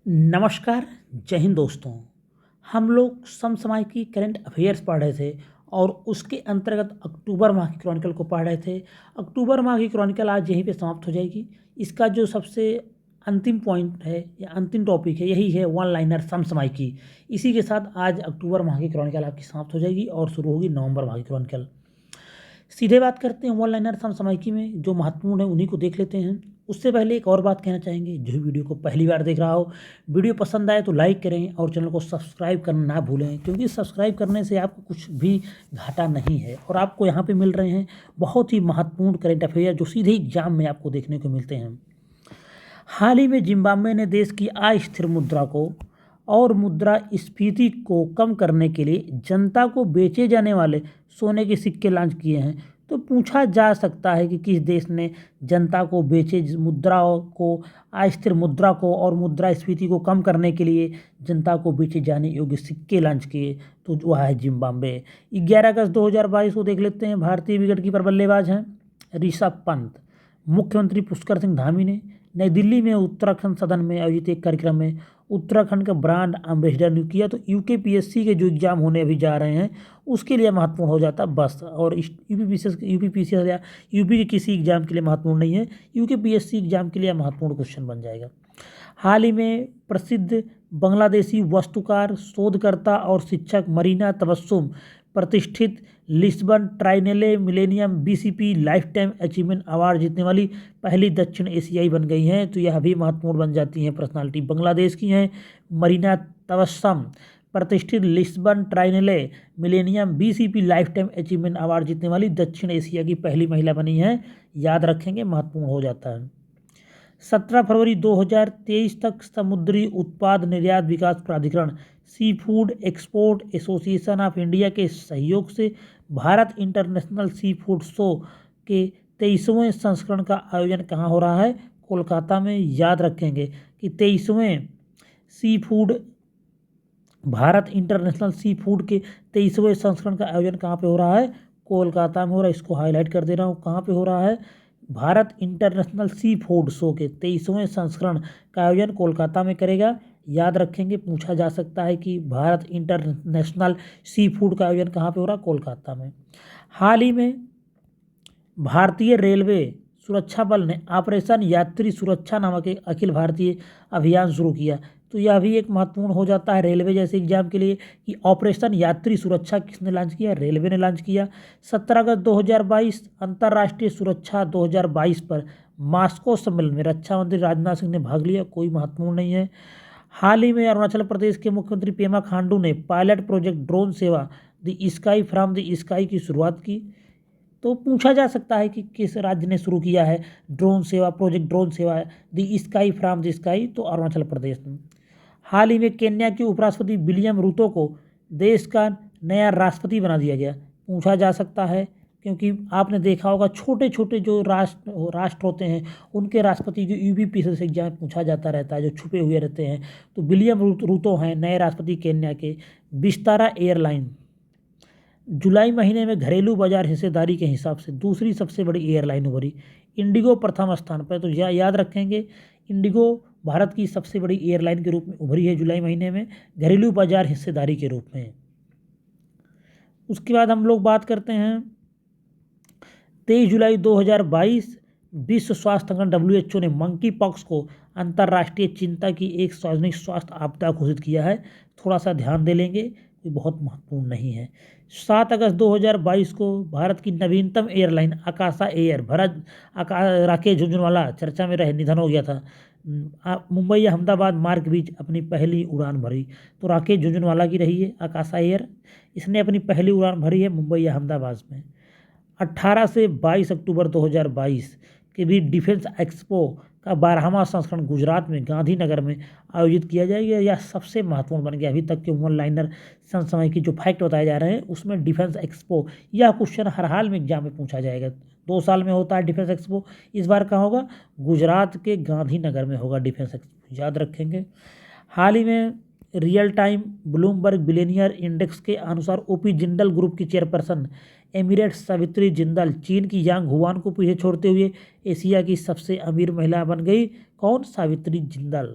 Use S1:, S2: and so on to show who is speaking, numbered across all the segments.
S1: नमस्कार। जय हिंद दोस्तों। हम लोग समसामयिकी करंट अफेयर्स पढ़ रहे थे और उसके अंतर्गत अक्टूबर माह की क्रॉनिकल को पढ़ रहे थे। अक्टूबर माह की क्रॉनिकल आज यहीं पे समाप्त हो जाएगी। इसका जो सबसे अंतिम पॉइंट है या अंतिम टॉपिक है यही है वन लाइनर समसामयिकी। इसी के साथ आज अक्टूबर माह की क्रॉनिकल आपकी समाप्त हो जाएगी और शुरू होगी नवंबर माह की क्रॉनिकल। सीधे बात करते हैं वन लाइनर समसामयिकी में जो महत्वपूर्ण है उन्हीं को देख लेते हैं। उससे पहले एक और बात कहना चाहेंगे, जो वीडियो को पहली बार देख रहा हो, वीडियो पसंद आए तो लाइक करें और चैनल को सब्सक्राइब करना ना भूलें, क्योंकि सब्सक्राइब करने से आपको कुछ भी घाटा नहीं है और आपको यहाँ पे मिल रहे हैं बहुत ही महत्वपूर्ण करंट अफेयर जो सीधे एग्जाम में आपको देखने को मिलते हैं। हाल ही में जिम्बाब्वे ने देश की अस्थिर मुद्रा को और मुद्रास्फीति को कम करने के लिए जनता को बेचे जाने वाले सोने के सिक्के लॉन्च किए हैं। तो पूछा जा सकता है कि किस देश ने जनता को बेचे मुद्राओं को, अस्थिर मुद्रा को और मुद्रास्फीति को कम करने के लिए जनता को बेचे जाने योग्य सिक्के लॉन्च किए, तो वह है जिम्बाब्वे। 11 अगस्त 2022 को देख लेते हैं। भारतीय विकेट कीपर बल्लेबाज हैं ऋषभ पंत। मुख्यमंत्री पुष्कर सिंह धामी ने नई दिल्ली में उत्तराखंड सदन में आयोजित एक कार्यक्रम में उत्तराखंड का ब्रांड एम्बेसडर नियुक्त किया। तो यूकेपीएससी के जो एग्ज़ाम होने अभी जा रहे हैं उसके लिए महत्वपूर्ण हो जाता बस, और यूपीपीसीएस या यूपी के किसी एग्ज़ाम के लिए महत्वपूर्ण नहीं है, यूकेपीएससी एग्ज़ाम के लिए महत्वपूर्ण क्वेश्चन बन जाएगा। हाल ही में प्रसिद्ध बांग्लादेशी वास्तुकार, शोधकर्ता और शिक्षक मरीना तबस्सुम प्रतिष्ठित Lisbon triennale millennium BCP lifetime achievement award जीतने वाली पहली दक्षिण एशियाई बन गई हैं। तो यह भी महत्वपूर्ण बन जाती हैं। पर्सनालिटी बांग्लादेश की हैं मरीना तबस्सुम, प्रतिष्ठित Lisbon triennale millennium BCP lifetime achievement award जीतने वाली दक्षिण एशिया की पहली महिला बनी हैं। याद रखेंगे, महत्वपूर्ण हो जाता है। 17 फरवरी 2023 तक समुद्री उत्पाद निर्यात विकास प्राधिकरण seafood export association of India के सहयोग से Bharat international seafood show के 23वें संस्करण का आयोजन कहाँ हो रहा है? कोलकाता में। याद रखेंगे कि 23वें sea food Bharat international sea food के 23वें संस्करण का आयोजन कहाँ पे हो रहा है? कोलकाता में हो रहा है। इसको हाईलाइट कर दे रहा हूँ, कहाँ पे हो रहा है? Bharat international seafood show के 23वें संस्करण का आयोजन कोलकाता में करेगा। याद रखेंगे, पूछा जा सकता है कि भारत इंटरनेशनल सी फूड का आयोजन कहाँ पे हो रहा है? कोलकाता में। हाल ही में भारतीय रेलवे सुरक्षा बल ने ऑपरेशन यात्री सुरक्षा नामक एक अखिल भारतीय अभियान शुरू किया। तो यह भी एक महत्वपूर्ण हो जाता है रेलवे जैसे एग्जाम के लिए कि ऑपरेशन यात्री सुरक्षा किसने लॉन्च किया? रेलवे ने लॉन्च किया। 17 अगस्त 2022 अंतर्राष्ट्रीय सुरक्षा 2022 पर मास्को सम्मेलन में रक्षा मंत्री राजनाथ सिंह ने भाग लिया। कोई महत्वपूर्ण नहीं है। हाल ही में अरुणाचल प्रदेश के मुख्यमंत्री पेमा खांडू ने पायलट प्रोजेक्ट ड्रोन सेवा the sky from the sky की शुरुआत की। तो पूछा जा सकता है कि किस राज्य ने शुरू किया है ड्रोन सेवा, प्रोजेक्ट ड्रोन सेवा the sky from the sky? तो अरुणाचल प्रदेश ने। हाल ही में केन्या के उपराष्ट्रपति विलियम रूतो को देश का नया राष्ट्रपति बना दिया गया। पूछा जा सकता है क्योंकि आपने देखा होगा छोटे छोटे जो राष्ट्र होते हैं उनके राष्ट्रपति जो यूपीपीएससी से एग्जाम पूछा जाता रहता है, जो छुपे हुए रहते हैं। तो विलियम रूतो हैं नए राष्ट्रपति केन्या के। विस्तारा एयरलाइन जुलाई महीने में घरेलू बाजार हिस्सेदारी के हिसाब से दूसरी सबसे बड़ी एयरलाइन उभरी। इंडिगो प्रथम स्थान पर। तो याद रखेंगे, इंडिगो भारत की सबसे बड़ी एयरलाइन के रूप में उभरी है जुलाई महीने में घरेलू बाजार हिस्सेदारी के रूप में। उसके बाद हम लोग बात करते हैं 23 जुलाई 2022 विश्व स्वास्थ्य संगठन WHO ने मंकी पॉक्स को अंतर्राष्ट्रीय चिंता की एक सार्वजनिक स्वास्थ्य आपदा घोषित किया है। थोड़ा सा ध्यान दे लेंगे, ये बहुत महत्वपूर्ण नहीं है। 7 अगस्त 2022 को भारत की नवीनतम एयरलाइन आकाशा एयर राकेश झुनझुनवाला चर्चा में रहे, निधन हो गया था। मुंबई अहमदाबाद मार्ग के बीच अपनी पहली उड़ान भरी। तो राकेश झुनझुनवाला की रही है आकाशा एयर, इसने अपनी पहली उड़ान भरी है मुंबई अहमदाबाद में। 18 से 22 अक्टूबर 2022 के बीच डिफेंस एक्सपो का 12वां संस्करण गुजरात में गांधीनगर में आयोजित किया जाएगा। यह सबसे महत्वपूर्ण बन गया अभी तक के वन लाइनर समसामयिक की जो फैक्ट बताए जा रहे हैं उसमें डिफेंस एक्सपो। यह क्वेश्चन हर हाल में एग्जाम में पूछा जाएगा। 2 साल में होता है डिफेंस एक्सपो, इस बार कहाँ होगा? गुजरात के गांधीनगर में होगा डिफेंस एक्सपो, याद रखेंगे। हाल ही में real time Bloomberg billionaire index के अनुसार ओपी जिंदल ग्रुप की चेयरपर्सन एमिरेट्स सावित्री जिंदल चीन की यांग हुआन को पीछे छोड़ते हुए एशिया की सबसे अमीर महिला बन गई। कौन? सावित्री जिंदल।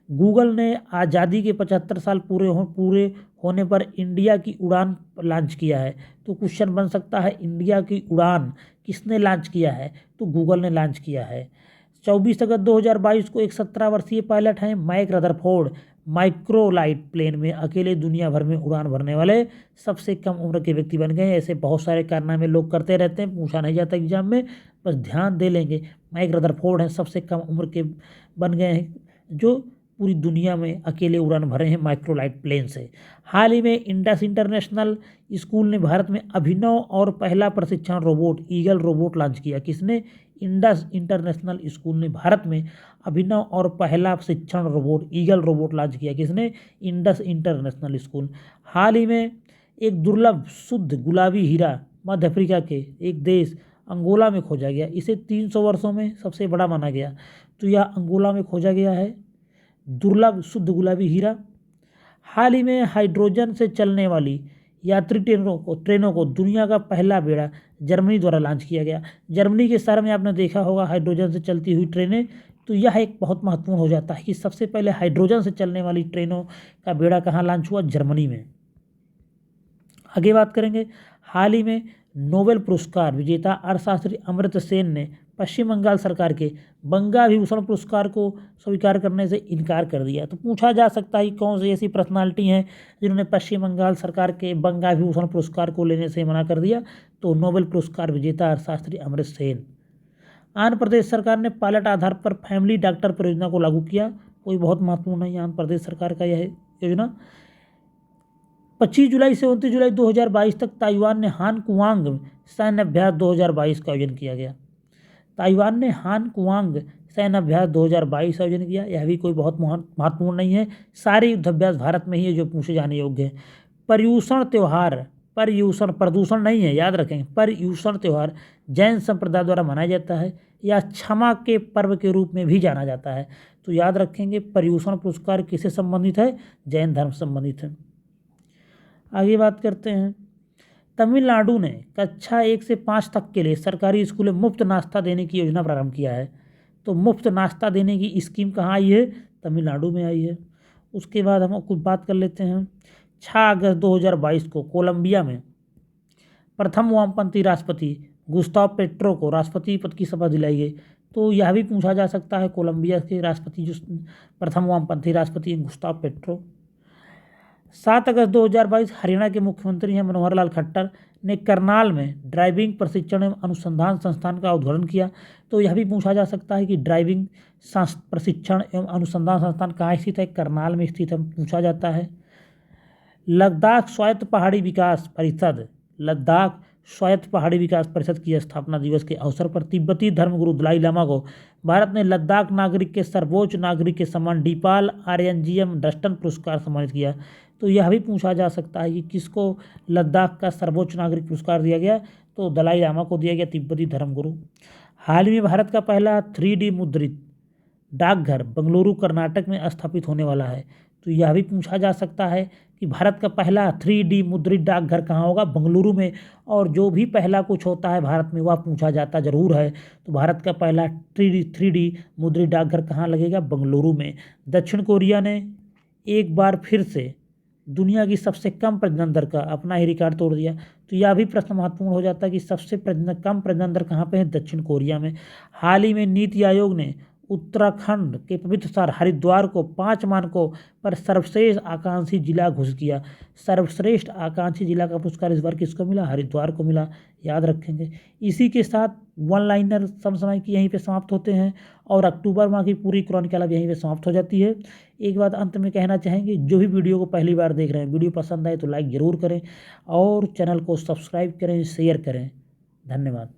S1: गूगल ने आज़ादी के 75 साल पूरे होने पर इंडिया की उड़ान लॉन्च किया है। तो क्वेश्चन बन सकता है इंडिया की उड़ान किसने लॉन्च किया है, तो गूगल ने लॉन्च किया है। 24 अगस्त 2022 को एक 17 वर्षीय पायलट हैं माइक रदरफोर्ड माइक्रोलाइट प्लेन में अकेले दुनिया भर में उड़ान भरने वाले सबसे कम उम्र के व्यक्ति बन गए। ऐसे बहुत सारे कारनामे लोग करते रहते हैं, पूछा नहीं जाता एग्जाम में, बस ध्यान दे लेंगे। माइक रदरफोर्ड हैं सबसे कम उम्र के बन गए हैं जो पूरी दुनिया में अकेले उड़ान भरे हैं माइक्रोलाइट प्लेन से। हाल ही में इंडस इंटरनेशनल स्कूल ने भारत में अभिनव और पहला प्रशिक्षण रोबोट ईगल रोबोट लॉन्च किया। किसने? इंडस इंटरनेशनल स्कूल ने भारत में अभिनव और पहला शिक्षण रोबोट ईगल रोबोट लॉन्च किया। किसने? Indus international school. हाल ही में एक दुर्लभ शुद्ध गुलाबी हीरा मध्य अफ्रीका के एक देश अंगोला में खोजा गया। इसे 300 वर्षों में सबसे बड़ा माना गया। तो यह अंगोला में खोजा गया है दुर्लभ शुद्ध गुलाबी हीरा। हाल ही में हाइड्रोजन से चलने वाली यात्री ट्रेनों को दुनिया का पहला बेड़ा जर्मनी द्वारा लॉन्च किया गया। जर्मनी के शहर में आपने देखा होगा हाइड्रोजन से चलती हुई ट्रेनें। तो यह एक बहुत महत्वपूर्ण हो जाता है कि सबसे पहले हाइड्रोजन से चलने वाली ट्रेनों का बेड़ा कहाँ लॉन्च हुआ? जर्मनी में। आगे बात करेंगे, हाल ही में नोबेल पुरस्कार विजेता अर्थशास्त्री अमर्त्य सेन ने पश्चिम बंगाल सरकार के गंगा विभूषण पुरस्कार को स्वीकार करने से इनकार कर दिया। तो पूछा जा सकता है कौन सी ऐसी पर्सनालिटी हैं जिन्होंने पश्चिम बंगाल सरकार के गंगा विभूषण पुरस्कार को लेने से मना कर दिया? तो नोबेल पुरस्कार विजेता अर्थशास्त्री अमर्त्य सेन। आंध्र प्रदेश सरकार ने पायलट आधार पर फैमिली डॉक्टर परियोजना को लागू किया। कोई बहुत महत्वपूर्ण है आंध्र प्रदेश सरकार का यह योजना। 25 जुलाई से 29 जुलाई 2022 तक ताइवान ने हान कुआंग सैन्य अभ्यास 2022 का आयोजन किया गया। ताइवान ने हान कुआंग सैन्य अभ्यास 2022 का आयोजन किया। यह भी कोई बहुत महत्वपूर्ण नहीं है, सारे युद्धाभ्यास भारत में ही है जो पूछे जाने योग्य है। पर्यूषण त्यौहार, प्रदूषण नहीं है, याद रखें। पर्यूषण त्यौहार जैन संप्रदाय द्वारा मनाया जाता है या क्षमा के पर्व के रूप में भी जाना जाता है। तो याद रखेंगे पर्यूषण पुरस्कार किससे संबंधित है? जैन धर्म से संबंधित है। आगे बात करते हैं, तमिलनाडु ने कक्षा 1 से 5 तक के लिए सरकारी स्कूलों में मुफ्त नाश्ता देने की योजना प्रारंभ किया है। तो मुफ्त नाश्ता देने की स्कीम कहाँ आई है? तमिलनाडु में आई है। उसके बाद हम कुछ बात कर लेते हैं, 6 अगस्त 2022 को कोलंबिया में प्रथम वामपंथी राष्ट्रपति गुस्ताव पेट्रो को राष्ट्रपति पद की शपथ दिलाई गई। तो यह भी पूछा जा सकता है कोलंबिया के राष्ट्रपति जो प्रथम वामपंथी राष्ट्रपति गुस्ताव पेट्रो। 7 अगस्त 2022 हरियाणा के मुख्यमंत्री हैं मनोहर लाल खट्टर ने करनाल में ड्राइविंग प्रशिक्षण एवं अनुसंधान संस्थान का उद्घाटन किया। तो यह भी पूछा जा सकता है कि ड्राइविंग प्रशिक्षण एवं अनुसंधान संस्थान कहाँ स्थित है? करनाल में स्थित है, पूछा जाता है। लद्दाख स्वायत्त पहाड़ी विकास परिषद की स्थापना दिवस के अवसर पर तिब्बती धर्मगुरु दलाई लामा को भारत ने लद्दाख नागरिक के सर्वोच्च नागरिक के सम्मान डीपाल आर्यनजियम डस्टन पुरस्कार सम्मानित किया। तो यह भी पूछा जा सकता है कि किसको लद्दाख का सर्वोच्च नागरिक पुरस्कार दिया गया? तो दलाई लामा को दिया गया, तिब्बती धर्मगुरु। हाल ही में भारत का पहला 3D मुद्रित डाकघर बेंगलुरु कर्नाटक में स्थापित होने वाला है। तो यह भी पूछा जा सकता है कि भारत का पहला 3D मुद्रित डाकघर कहाँ होगा? बेंगलुरु में। और जो भी पहला कुछ होता है भारत में वह पूछा जाता जरूर है। तो भारत का पहला 3D मुद्रित डाकघर कहाँ लगेगा? बेंगलुरु में। दक्षिण कोरिया ने एक बार फिर से दुनिया की सबसे कम प्रजनन दर का अपना ही रिकॉर्ड तोड़ दिया। तो यह भी प्रश्न महत्वपूर्ण हो जाता है कि सबसे कम प्रजनन दर कहाँ पे है? दक्षिण कोरिया में। हाल ही में नीति आयोग ने उत्तराखंड के पवित्र शहर हरिद्वार को 5 मानकों पर सर्वश्रेष्ठ आकांक्षी जिला घोषित किया। सर्वश्रेष्ठ आकांक्षी जिला का पुरस्कार इस बार किसको मिला? हरिद्वार को मिला, याद रखेंगे। इसी के साथ वन लाइनर समसामयिक यहीं पे समाप्त होते हैं और अक्टूबर माह की पूरी क्रॉनिकल अब यहीं पे समाप्त हो जाती है। एक बात अंत में कहना चाहेंगे, जो भी वीडियो को पहली बार देख रहे हैं, वीडियो पसंद आए तो लाइक ज़रूर करें और चैनल को सब्सक्राइब करें, शेयर करें। धन्यवाद।